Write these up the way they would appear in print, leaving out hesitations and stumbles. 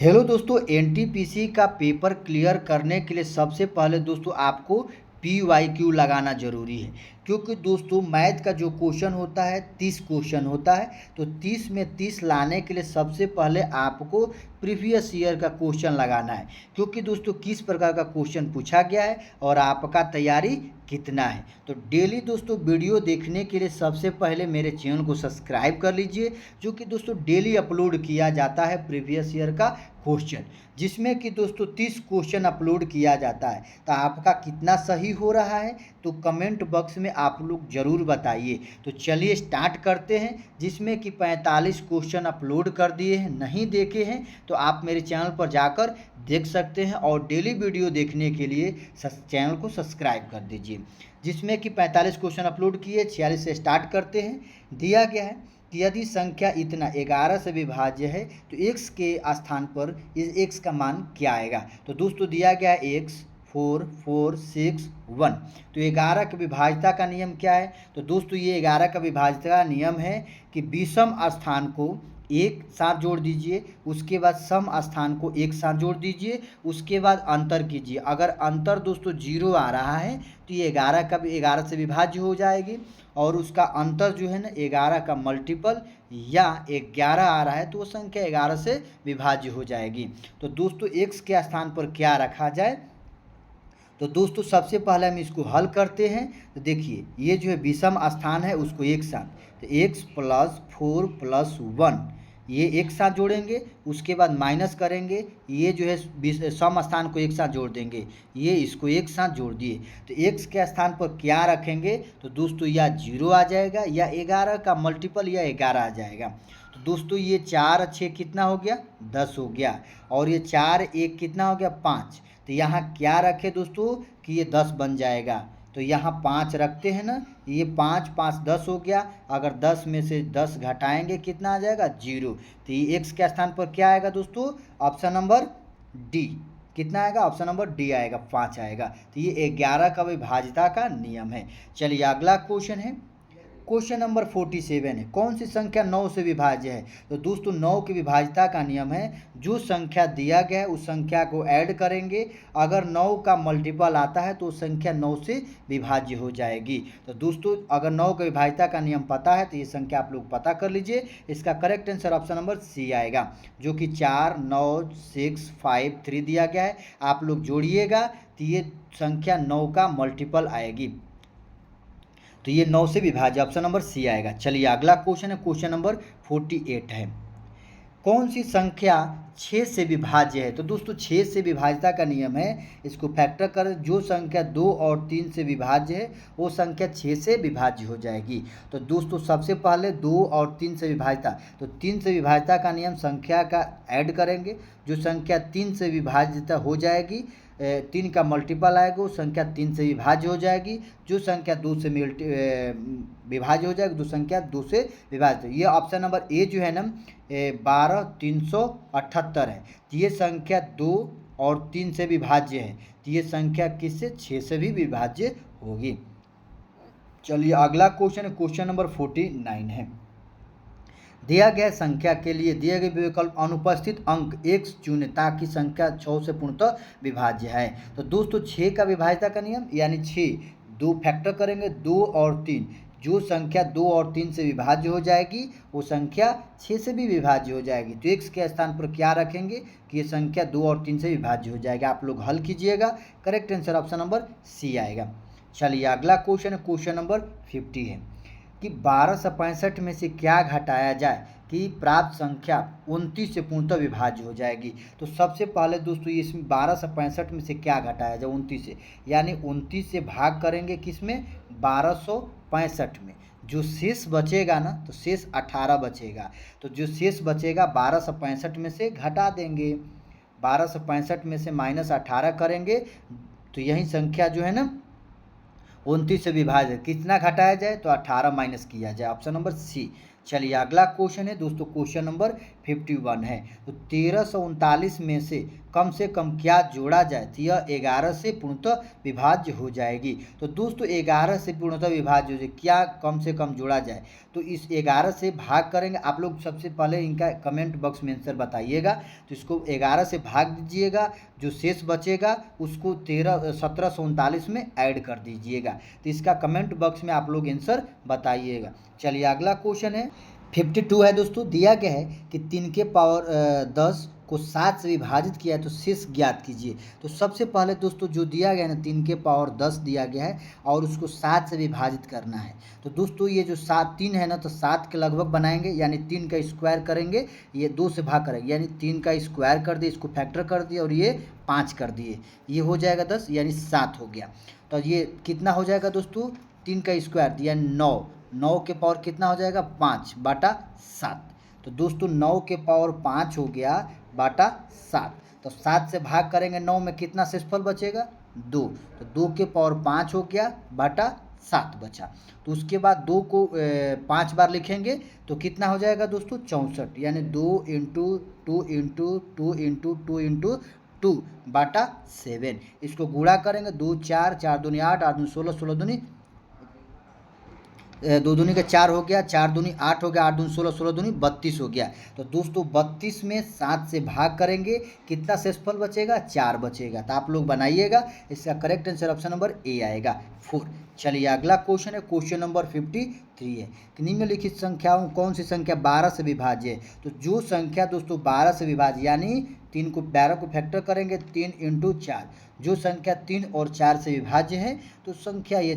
Hello दोस्तों, NTPC का paper clear करने के लिए सबसे पहले दोस्तों आपको पीवाईक्यू लगाना ज़रूरी है। क्योंकि दोस्तों मैथ का जो क्वेश्चन होता है 30 क्वेश्चन होता है। तो 30 में 30 लाने के लिए सबसे पहले आपको प्रीवियस ईयर का क्वेश्चन लगाना है। क्योंकि दोस्तों किस प्रकार का क्वेश्चन पूछा गया है और आपका तैयारी कितना है। तो डेली दोस्तों वीडियो देखने के लिए सबसे पहले मेरे चैनल को सब्सक्राइब कर लीजिए, जो कि दोस्तों डेली अपलोड किया जाता है प्रीवियस ईयर का क्वेश्चन, जिसमें कि दोस्तों 30 क्वेश्चन अपलोड किया जाता है। तो आपका कितना सही हो रहा है तो कमेंट बॉक्स में आप लोग ज़रूर बताइए। तो चलिए स्टार्ट करते हैं, जिसमें कि 45 क्वेश्चन अपलोड कर दिए हैं। नहीं देखे हैं तो आप मेरे चैनल पर जाकर देख सकते हैं, और डेली वीडियो देखने के लिए चैनल को सब्सक्राइब कर दीजिए। जिसमें कि 45 क्वेश्चन अपलोड किए। 46 से स्टार्ट करते हैं। दिया गया है कि यदि संख्या इतना 11 से विभाज्य है तो x के स्थान पर इस x का मान क्या आएगा। तो दोस्तों दिया गया है x 4 4 6 1। तो 11 की विभाज्यता का नियम क्या है। तो दोस्तों ये 11 का विभाज्यता का नियम है कि विषम स्थान को एक साथ जोड़ दीजिए, उसके बाद सम स्थान को एक साथ जोड़ दीजिए, उसके बाद अंतर कीजिए। अगर अंतर दोस्तों 0 आ रहा है तो ये 11 से विभाज्य हो जाएगी, और उसका अंतर जो है ना 11 का मल्टीपल या 11 आ रहा है तो वो संख्या 11 से विभाज्य हो जाएगी। तो दोस्तों x के स्थान पर क्या रखा जाए। तो दोस्तों सबसे पहले हम इसको हल करते हैं। तो देखिए ये जो है विषम स्थान है उसको एक साथ, तो x + 4 + 1 ये एक साथ जोड़ेंगे, उसके बाद माइनस करेंगे, ये जो है सम स्थान को एक साथ जोड़ देंगे, ये इसको एक साथ जोड़ दिए। तो x के स्थान पर क्या रखेंगे तो दोस्तों या 0 आ जाएगा या 11 का मल्टीपल या 11 आ जाएगा। तो दोस्तों ये 4 6 कितना हो गया 10 हो गया, और ये 4 1 कितना हो गया 5। तो यहाँ क्या रखे दोस्तों कि ये 10 बन जाएगा। तो यहाँ 5 रखते हैं ना, ये 5 5 10 हो गया। अगर 10 में से 10 घटाएंगे कितना आ जाएगा 0। तो ये x के स्थान पर क्या आएगा दोस्तों, ऑप्शन नंबर डी। कितना आएगा, ऑप्शन नंबर डी आएगा, 5 आएगा। तो ये 11 का विभाज्यता का नियम है। चलिए अगला क्वेश्चन है, क्वेश्चन नंबर 47 है। कौन सी संख्या 9 से विभाज्य है। तो दोस्तों 9 की विभाज्यता का नियम है, जो संख्या दिया गया है उस संख्या को ऐड करेंगे, अगर 9 का मल्टीपल आता है तो संख्या 9 से विभाज्य हो जाएगी। तो दोस्तों अगर 9 की विभाज्यता का नियम पता है तो ये संख्या आप लोग पता कर लीजिए। इसका correct answer option number C आएगा, जो कि 4 9 6 5 3 दिया गया है। आप लोग जोड़िएगा तो ये संख्या 9 का मल्टीपल आएगी। तो ये 9 से विभाज्य, ऑप्शन नंबर सी आएगा। चलिए अगला क्वेश्चन है, क्वेश्चन नंबर 48 है। कौन सी संख्या 6 से विभाज्य है। तो दोस्तों 6 से विभाज्यता का नियम है, इसको फैक्टर कर जो संख्या 2 और 3 से विभाज्य है वो संख्या 6 से विभाज्य हो जाएगी। तो दोस्तों सबसे पहले 2 और 3 से विभाज्यता, तो 3 से विभाज्यता का नियम संख्या का ऐड करेंगे, जो संख्या 3 से विभाज्यता हो जाएगी 3 का मल्टीपल आएगा वो संख्या 3 से विभाज्य हो जाएगी। जो संख्या 2 से विभाज्य हो जाएगी, जो संख्या 2 से विभाज्य। ये ऑप्शन नंबर ए जो है ना 12 378 है। तो ये संख्या 2 और 3 से विभाज्य है, तो ये संख्या किससे 6 से भी विभाज्य होगी। चलिए अगला क्वेश्चन है, क्वेश्चन नंबर 49 है। दिया गया संख्या के लिए दिए गए विकल्प अनुपस्थित अंक x चुने ताकि संख्या 6 से पूर्णतः विभाज्य है। तो दोस्तों 6 का विभाज्यता का नियम यानी 6 2 फैक्टर करेंगे 2 और 3, जो संख्या 2 और 3 से विभाज्य हो जाएगी वो संख्या 6 से भी विभाज्य हो जाएगी। तो x के स्थान पर क्या रखेंगे कि ये संख्या 2 और 3 से विभाज्य हो जाएगा। आप लोग हल कीजिएगा, correct answer option number C आएगा। चलिए अगला क्वेश्चन है, क्वेश्चन नंबर 50 है कि 12 से 65 में से क्या घटाया जाए कि प्राप्त संख्या 29 से पूर्णतः विभाज्य हो जाएगी। तो सबसे पहले दोस्तों इसमें 12 से 65 में से क्या घटाया जाए 29 से, यानी 29 से भाग करेंगे किसमें 1265 में। जो शेष बचेगा ना तो शेष 18 बचेगा, तो जो शेष बचेगा 12 से 65 में से घटा देंगे, 12 से 65 में से -18 करेंगे, तो यही संख्या जो है ना 29 से विभाज्य। कितना घटाया जाए तो 18 माइनस किया जाए, ऑप्शन नंबर सी। चलिए अगला क्वेश्चन है दोस्तों, क्वेश्चन नंबर 51 है। तो 1339 में से कम क्या जोड़ा जाए, तो यह 11 से पूर्णतः विभाज्य हो जाएगी। तो दोस्तों 11 से पूर्णतः विभाज्य हो जाए, क्या कम से कम जोड़ा जाए, तो इस 11 से भाग करेंगे। आप लोग सबसे पहले इनका कमेंट बॉक्स में आंसर बताइएगा। तो इसको 11 से भाग दीजिएगा, जो शेष बचेगा उसको 1739 में ऐड कर दीजिएगा। तो इसका कमेंट बॉक्स में आप लोग आंसर बताइएगा। चलिए अगला क्वेश्चन है 52 है दोस्तों। दिया गया है कि 3 के पावर 10 को 7 से विभाजित किया है, तो शेष ज्ञात कीजिए। तो सबसे पहले दोस्तों जो दिया गया है ना, 3 के पावर 10 दिया गया है और उसको 7 से विभाजित करना है। तो दोस्तों ये जो 3 है ना, तो 7 के लगभग बनाएंगे, यानी 3 का स्क्वायर करेंगे, ये 2 से भाग करेंगे, यानी 3 का स्क्वायर कर दिए, इसको फैक्टर कर दिए और ये 5 कर दिए, ये हो जाएगा 10, यानी 7 हो गया। तो ये कितना हो जाएगा दोस्तों, 3 का स्क्वायर दिया 9, 9 के पावर कितना हो जाएगा 5 बाटा 7। तो दोस्तों 9 के पावर 5 हो गया बाटा 7। तो 7 से भाग करेंगे 9 में, कितना शेषफल बचेगा 2। तो 2 के पावर 5 हो गया बाटा 7 बचा। तो उसके बाद 2 को 5 बार लिखेंगे तो कितना हो जाएगा दोस्तों 64, यानी 2 इंटू 2 इंटू 2 इंटू 2 इंटू 2 बाटा 7। इसको गुणा करेंगे, 2 4 4 दूनी 8 8 दूनी 16 16 दूनी 2 दूनी का 4 हो गया, 4 दूनी 8 हो गया, 8 दूनी 16 16 दूनी 32 हो गया। तो दोस्तों 32 में 7 से भाग करेंगे, कितना शेषफल बचेगा 4 बचेगा। तो आप लोग बनाइएगा, इसका correct answer option number A आएगा 4। चलिए अगला क्वेश्चन है, क्वेश्चन नंबर 53 है कि निम्नलिखित संख्याओं कौन सी संख्या 12 से विभाज्य है। तो जो संख्या दोस्तों 12 से विभाज्य, यानी 12 को फैक्टर करेंगे 3 इंटू 4, जो संख्या 3 और 4 से विभाज्य है तो संख्या ये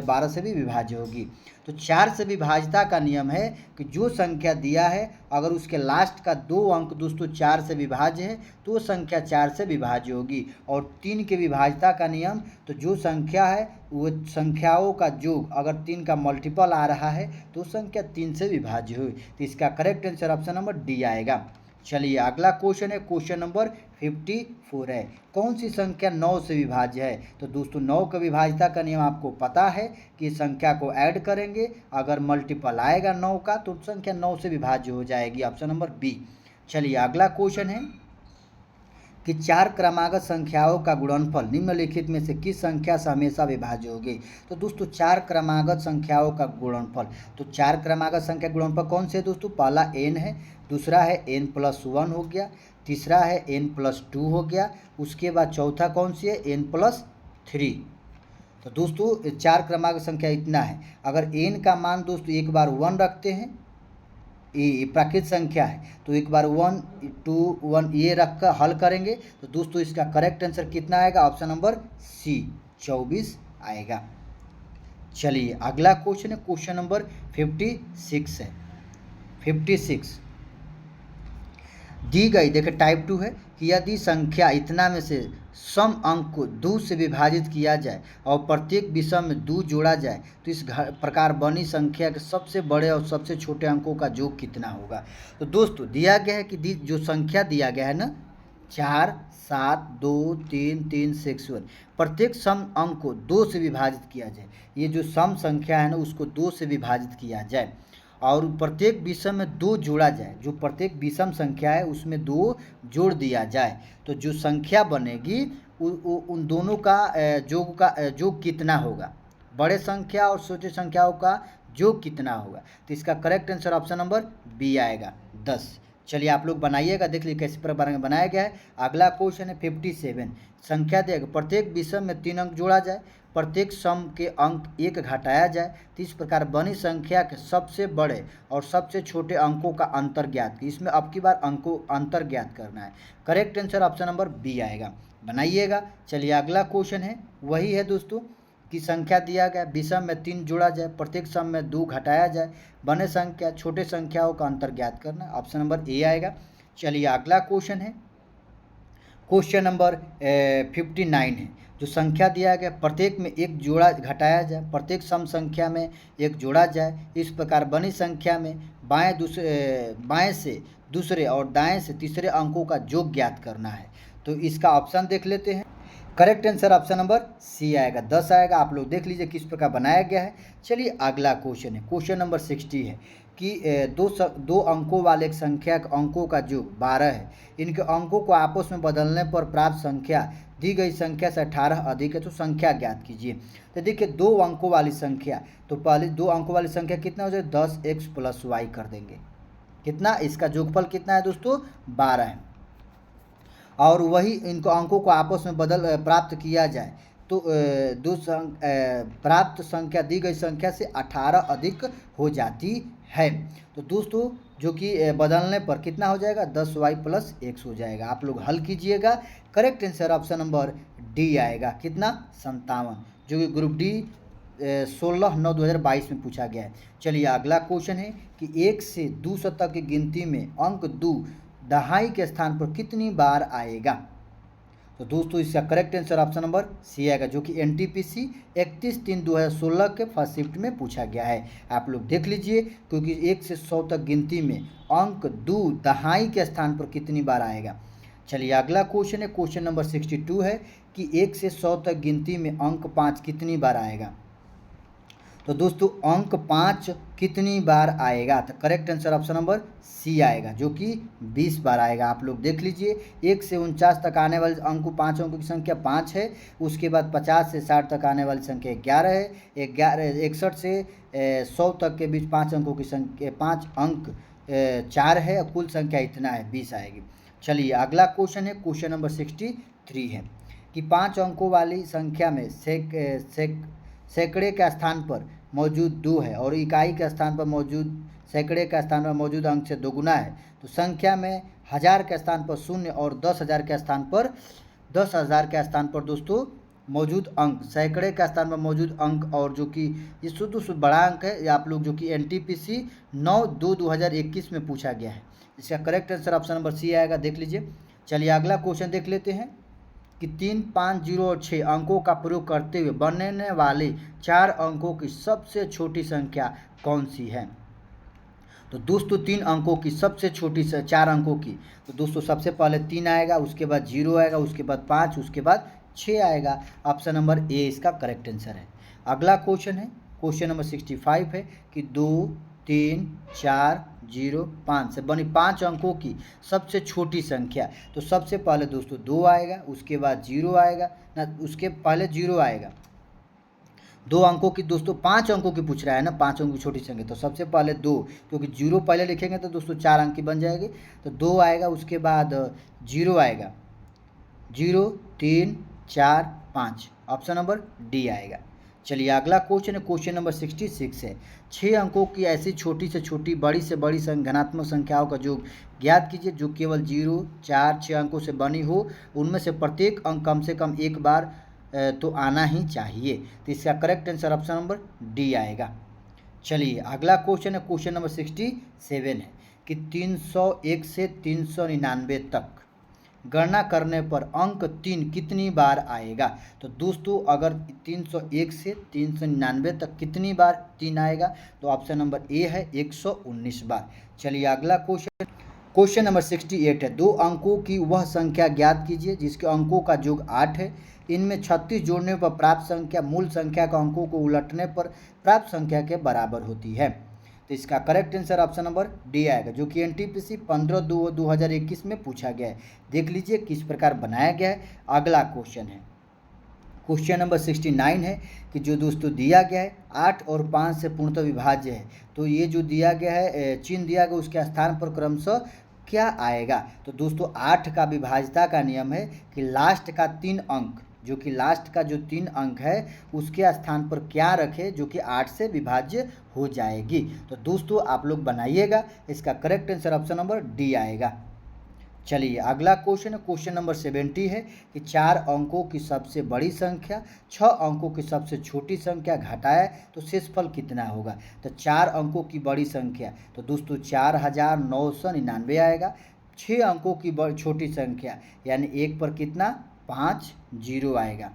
12 से भी विभाज्य होगी। तो 4 से विभाज्यता का नियम है कि जो संख्या दिया है अगर उसके लास्ट का 2 अंक दोस्तों 4 से विभाज्य है तो वो संख्या 4 से विभाज्य होगी। और 3 के विभाज्यता का नियम, तो जो संख्या है वो संख्याओं का योग अगर 3 का मल्टीपल आ रहा है तो संख्या 3 से विभाज्य हुई। तो इसका correct answer option number D आएगा। चलिए अगला क्वेश्चन है, क्वेश्चन नंबर 54 है, कौन सी संख्या 9 से विभाज्य है। तो दोस्तों 9 का विभाज्यता का नियम आपको पता है कि संख्या को ऐड करेंगे, अगर मल्टीपल आएगा 9 का तो संख्या 9 से विभाज्य हो जाएगी, ऑप्शन नंबर बी। चलिए अगला क्वेश्चन है कि 4 क्रमागत संख्याओं का गुणनफल निम्नलिखित में से किस संख्या से हमेशा विभाज्य होगी। तो दोस्तों 4 क्रमागत संख्याओं का गुणनफल, तो 4 क्रमागत संख्या गुणनफल कौन से है दोस्तों, पहला n है, दूसरा है n+1 हो गया, तीसरा है n+2 हो गया, उसके बाद चौथा कौन सी है n+3। तो दोस्तों 4 क्रमागत संख्या इतना है। अगर n का मान दोस्तों एक बार 1 रखते हैं, ये प्राकृत संख्या है, तो एक बार 1 2 1 ये रख कर हल करेंगे तो दोस्तों इसका करेक्ट आंसर कितना आएगा, ऑप्शन नंबर सी 24 आएगा। चलिए अगला क्वेश्चन है, क्वेश्चन नंबर 56 है। 56 दी गई, देखिए टाइप 2 है कि यदि संख्या इतना में से सम अंक को 2 से विभाजित किया जाए और प्रत्येक विषम में 2 जोड़ा जाए तो इस प्रकार बनी संख्या के सबसे बड़े और सबसे छोटे अंकों का योग कितना होगा। तो दोस्तों दिया गया है कि जो संख्या दिया गया है ना 4 7 2 3 3 6 1, प्रत्येक सम अंक को 2 से विभाजित किया जाए। ये जो सम संख्या है ना उसको 2 से विभाजित किया जाए और प्रत्येक विषम में 2 जोड़ा जाए, जो प्रत्येक विषम संख्या है उसमें 2 जोड़ दिया जाए, तो जो संख्या बनेगी उन दोनों का योग कितना होगा, बड़े संख्या और छोटे संख्याओं का योग कितना होगा। तो इसका correct answer option number B आएगा 10। चलिए आप लोग बनाइएगा, देख लीजिए कैसे प्रकार बनाया गया है। अगला क्वेश्चन है 57, संख्या देगा प्रत्येक विषम में 3 अंक जोड़ा जाए, प्रत्येक सम के अंक 1 घटाया जाए, तो इस प्रकार बनी संख्या के सबसे बड़े और सबसे छोटे अंकों का अंतर ज्ञात की। इसमें अब की बार अंकों अंतर ज्ञात करना है। Correct answer option number B आएगा, बनाइएगा। चलिए अगला क्वेश्चन है, वही है दोस्तों कि संख्या दिया गया विषम में 3 जोड़ा जाए, प्रत्येक सम में 2 घटाया जाए, बने संख्या छोटे संख्याओं का अंतर ज्ञात करना, ऑप्शन नंबर ए आएगा। चलिए अगला क्वेश्चन है, क्वेश्चन नंबर 59 है, जो संख्या दिया गया प्रत्येक में 1 जोड़ा घटाया जाए, प्रत्येक सम संख्या में 1 जोड़ा जाए, इस प्रकार बनी संख्या में बाएं से दूसरे और दाएं से तीसरे अंकों का योग ज्ञात करना है। तो इसका ऑप्शन देख लेते हैं। Correct answer option number C आएगा, 10 आएगा। आप लोग देख लीजिए किस प्रकार बनाया गया है। चलिए अगला क्वेश्चन है, क्वेश्चन नंबर 60 है कि दो अंकों वाले एक संख्या के अंकों का योग 12 है। इनके अंकों को आपस में बदलने पर प्राप्त संख्या दी गई संख्या से 18 अधिक है, तो संख्या ज्ञात कीजिए। तो देखिए 2 अंकों वाली संख्या, तो पहले 2 अंकों वाली संख्या कितना हो जाए 10x + y कर देंगे। कितना, इसका योगफल कितना है दोस्तों 12 है। और वही इनको अंकों को आपस में प्राप्त किया जाए तो प्राप्त संख्या दी गई संख्या से 18 अधिक हो जाती है। तो दोस्तों जो कि बदलने पर कितना हो जाएगा 10y + x हो जाएगा। आप लोग हल कीजिएगा। Correct answer option number D आएगा। कितना 57, जो कि ग्रुप डी 16/9/2022 में पूछा गया है। चलिए अगला क्वेश्चन है कि 1 से 200 तक की गिनती में अंक 2 दहाई के स्थान पर कितनी बार आएगा। तो दोस्तों इसका correct answer option number C आएगा, जो कि NTPC 31/3/2016 के फर्स्ट शिफ्ट में पूछा गया है। आप लोग देख लीजिए, क्योंकि 1 से 100 तक गिनती में अंक 2 दहाई के स्थान पर कितनी बार आएगा। चलिए अगला क्वेश्चन है, क्वेश्चन नंबर 62 है कि 1 से 100 तक गिनती में अंक 5 कितनी बार आएगा। तो दोस्तों अंक 5 कितनी बार आएगा, तो correct answer option number C आएगा, जो कि 20 बार आएगा। आप लोग देख लीजिए 1 से 49 तक आने वाले अंकों 5 अंकों की संख्या 5 है। उसके बाद 50 से 60 तक आने वाली संख्या 11 है। 61 से 100 तक के बीच 5 अंकों की संख्या 5 अंक 4 है। कुल संख्या इतना है 20 आएगी। चलिए अगला क्वेश्चन है, क्वेश्चन नंबर 63 है कि 5 अंकों वाली संख्या में सैकड़े के स्थान पर मौजूद 2 है और इकाई के स्थान पर मौजूद सैकड़े के स्थान पर मौजूद अंक से दोगुना है। तो संख्या में 1000 के स्थान पर 0 और 10,000 के स्थान पर दोस्तों मौजूद अंक, सैकड़े के स्थान पर मौजूद अंक, और जो कि ये शुद्ध बड़ा अंक है, ये आप लोग जो कि NTPC 9/2/2021 में पूछा गया है। इसका correct answer option number C आएगा। देख लीजिए। चलिए अगला क्वेश्चन देख लेते हैं कि 3, 5, 0 और 6 अंकों का प्रयोग करते हुए बनने वाले 4 अंकों की सबसे छोटी संख्या कौन सी है। तो दोस्तों 3 अंकों की सबसे छोटी 4 अंकों की, तो दोस्तों सबसे पहले 3 आएगा, उसके बाद 0 आएगा, उसके बाद 5, उसके बाद 6 आएगा। ऑप्शन नंबर ए इसका करेक्ट आंसर है। अगला क्वेश्चन है, क्वेश्चन नंबर 65 है कि 2, 3, 4, 0, 5 से बनी 5 अंकों की सबसे छोटी संख्या। तो सबसे पहले दोस्तों 2 आएगा, उसके बाद 0 आएगा ना, उसके पहले 0 आएगा। 2 अंकों की दोस्तों 5 अंकों की पूछ रहा है ना, 5 अंकों की छोटी संख्या, तो सबसे पहले 2, क्योंकि 0 पहले लिखेंगे तो दोस्तों 4 अंक की बन जाएगी। तो 2 आएगा, उसके बाद 0 आएगा, 0, 3, 4, 5, ऑप्शन नंबर डी आएगा। चलिए अगला क्वेश्चन है, क्वेश्चन नंबर 66 है। 6 अंकों की ऐसी छोटी से छोटी बड़ी से बड़ी धनात्मक संख्याओं का योग ज्ञात कीजिए जो केवल 0, 4, 6 अंकों से बनी हो। उनमें से प्रत्येक अंक कम से कम एक बार तो आना ही चाहिए। तो इसका correct answer option number D आएगा। चलिए अगला क्वेश्चन है, क्वेश्चन नंबर 67 है कि 301 से 399 तक गणना करने पर अंक 3 कितनी बार आएगा। तो दोस्तों अगर 301 से 399 तक कितनी बार 3 आएगा, तो ऑप्शन नंबर ए है 119 बार। चलिए अगला क्वेश्चन नंबर 68 है। 2 अंकों की वह संख्या ज्ञात कीजिए जिसके अंकों का योग 8 है। इनमें 36 जोड़ने पर प्राप्त संख्या मूल संख्या का अंकों को उलटने पर प्राप्त संख्या के बराबर होती है। तो इसका correct answer option number D आएगा, जो कि NTPC 15/2/2021 में पूछा गया है। देख लीजिए किस प्रकार बनाया गया है। अगला क्वेश्चन है, क्वेश्चन नंबर 69 है कि जो दोस्तों दिया गया है 8 और 5 से पूर्णतः विभाज्य है। तो ये जो दिया गया है चिन्ह दिया गया उसके स्थान पर क्रमशः क्या आएगा। तो दोस्तों 8 का विभाज्यता का नियम है कि लास्ट का 3 अंक, जो कि लास्ट का जो 3 अंक है उसके स्थान पर क्या रखे जो कि 8 से विभाज्य हो जाएगी। तो दोस्तों आप लोग बनाइएगा। इसका correct answer option number D आएगा। चलिए अगला क्वेश्चन है, क्वेश्चन नंबर 70 है कि 4 अंकों की सबसे बड़ी संख्या 6 अंकों की सबसे छोटी संख्या घटाए तो शेषफल कितना होगा। तो 4 अंकों की बड़ी संख्या, तो दोस्तों 4999 आएगा। 6 अंकों की छोटी संख्या यानी 1 पर कितना 5 0 आएगा।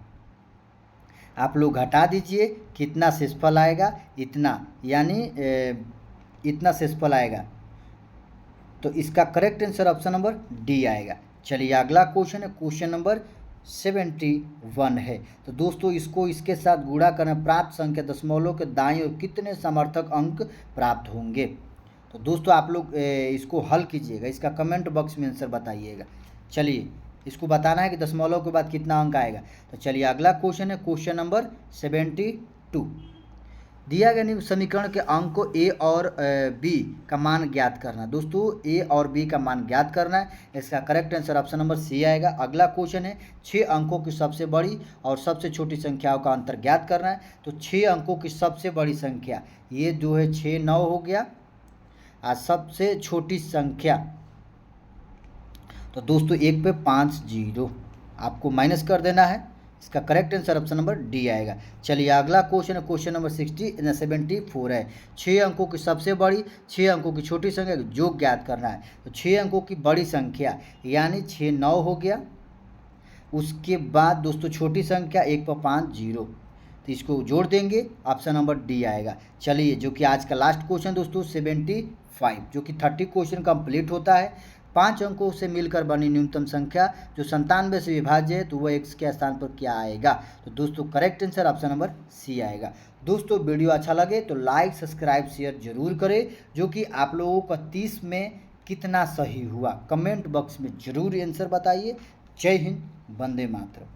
आप लोग घटा दीजिए कितना शेषफल आएगा, इतना, यानी इतना शेषफल आएगा। तो इसका correct answer option number D आएगा। चलिए अगला क्वेश्चन है, क्वेश्चन नंबर 71 है। तो दोस्तों इसको इसके साथ गुणा करना प्राप्त संख्या दशमलव के दाईं ओर कितने समर्थक अंक प्राप्त होंगे। तो दोस्तों आप लोग इसको हल कीजिएगा, इसका कमेंट बॉक्स में आंसर बताइएगा। चलिए, इसको बताना है कि दशमलव के बाद कितना अंक आएगा। तो चलिए अगला क्वेश्चन है क्वेश्चन नंबर 72। दिया गया निम्न समीकरण के अंक को ए और बी का मान ज्ञात करना। दोस्तों ए और बी का मान ज्ञात करना है, इसका correct answer option number C आएगा। अगला क्वेश्चन है 6 अंकों की सबसे बड़ी और सबसे छोटी संख्याओं का अंतर ज्ञात करना है। तो 6 अंकों की सबसे बड़ी संख्या ये जो है 6 9 हो गया, और सबसे छोटी संख्या तो दोस्तों 1 पे 5 0 आपको माइनस कर देना है, इसका correct answer option number D आएगा। चलिए अगला क्वेश्चन है क्वेश्चन नंबर 74 है। 6 अंकों की सबसे बड़ी 6 अंकों की छोटी संख्या जो ज्ञात करना है। तो 6 अंकों की बड़ी संख्या यानी 6 9 हो गया, उसके बाद दोस्तों छोटी संख्या 1 पर 5 0, तो इसको जोड़ देंगे, ऑप्शन नंबर डी आएगा। चलिए जो कि आज का लास्ट क्वेश्चन दोस्तों 75, जो कि 30 क्वेश्चन कंप्लीट होता है। 5 अंकों से मिलकर बनी न्यूनतम संख्या जो 97 से विभाज्य है, तो वह x के स्थान पर क्या आएगा। तो दोस्तों correct answer option number C आएगा। दोस्तों वीडियो अच्छा लगे तो लाइक सब्सक्राइब शेयर जरूर करें। जो कि आप लोगों का 30 में कितना सही हुआ कमेंट बॉक्स में जरूर आंसर बताइए। जय हिंद, वंदे मातरम।